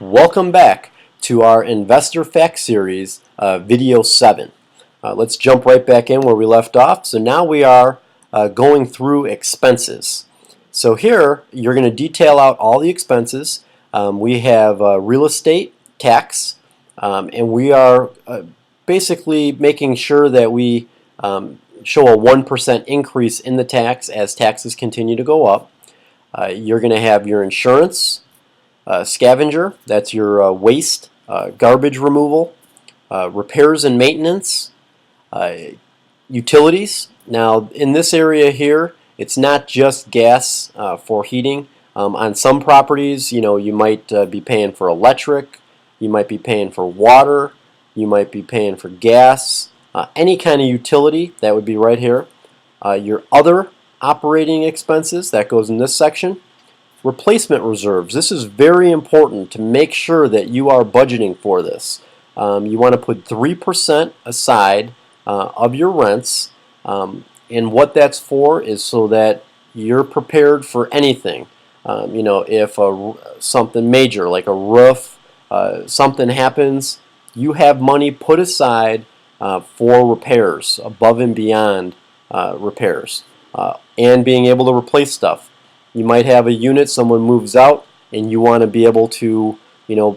Welcome back to our Investor Fact Series, video 7. Let's jump right back in where we left off. So now we are going through expenses. So here you're going to detail out all the expenses. We have real estate tax, and we are basically making sure that we show a 1% increase in the tax as taxes continue to go up. You're going to have your insurance. Scavenger, that's your waste, garbage removal, repairs and maintenance, utilities. Now in this area here, it's not just gas for heating. On some properties, you might be paying for electric, you might be paying for water, you might be paying for gas, any kind of utility, that would be right here. Your other operating expenses, that goes in this section. Replacement reserves. This is very important to make sure that you are budgeting for this. You want to put 3% aside of your rents, and what that's for is so that you're prepared for anything. If something major like a roof, something happens, you have money put aside for repairs, above and beyond repairs, and being able to replace stuff. You might have a unit, someone moves out, and you want to be able to,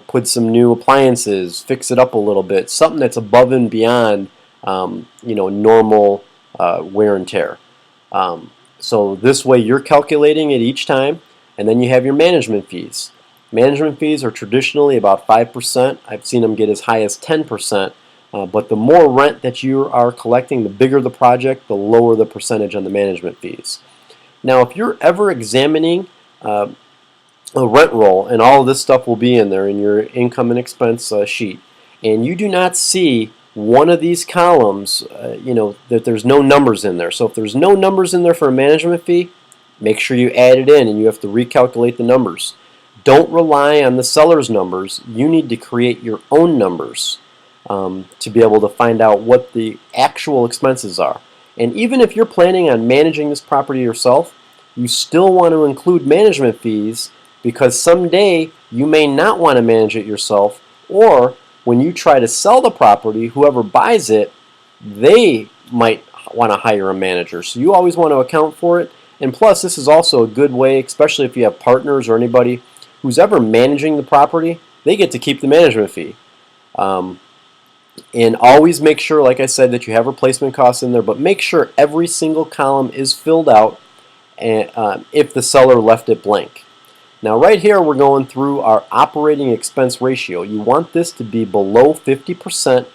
put some new appliances, fix it up a little bit, something that's above and beyond, normal wear and tear. So this way you're calculating it each time, and then you have your management fees. Management fees are traditionally about 5%. I've seen them get as high as 10%, but the more rent that you are collecting, the bigger the project, the lower the percentage on the management fees. Now, if you're ever examining a rent roll, and all of this stuff will be in there in your income and expense sheet, and you do not see one of these columns, that there's no numbers in there. So if there's no numbers in there for a management fee, make sure you add it in, and you have to recalculate the numbers. Don't rely on the seller's numbers. You need to create your own numbers to be able to find out what the actual expenses are. And even if you're planning on managing this property yourself, you still want to include management fees, because someday you may not want to manage it yourself, or when you try to sell the property, whoever buys it, they might want to hire a manager. So you always want to account for it. And plus, this is also a good way, especially if you have partners or anybody who's ever managing the property, they get to keep the management fee. And always make sure, like I said, that you have replacement costs in there, but make sure every single column is filled out, and, if the seller left it blank. Now right here we're going through our operating expense ratio. You want this to be below 50%,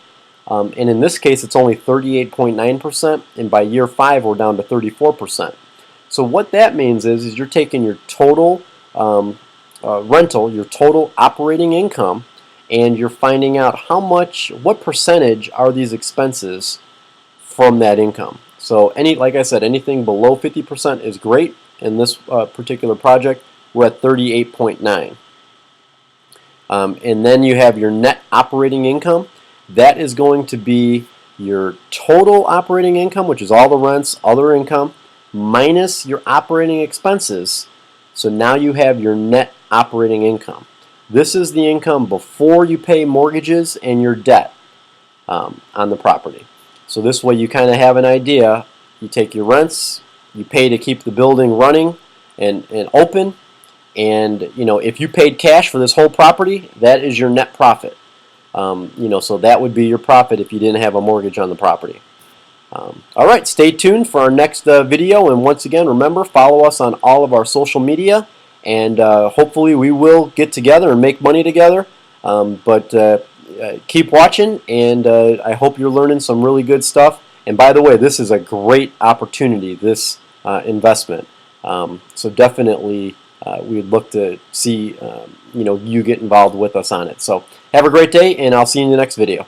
and in this case it's only 38.9%, and by year 5 we're down to 34%. So what that means is you're taking your total rental, your total operating income, and you're finding out what percentage are these expenses from that income. So like I said, anything below 50% is great. In this particular project, we're at 38.9. And then you have your net operating income. That is going to be your total operating income, which is all the rents, other income, minus your operating expenses. So now you have your net operating income. This is the income before you pay mortgages and your debt on the property. So this way you kind of have an idea. You take your rents, you pay to keep the building running and open, and if you paid cash for this whole property, that is your net profit. So that would be your profit if you didn't have a mortgage on the property. All right, stay tuned for our next video, and once again, remember, follow us on all of our social media. And hopefully we will get together and make money together. But keep watching, and I hope you're learning some really good stuff. And by the way, this is a great opportunity, this investment. So definitely we'd look to see you get involved with us on it. So have a great day, and I'll see you in the next video.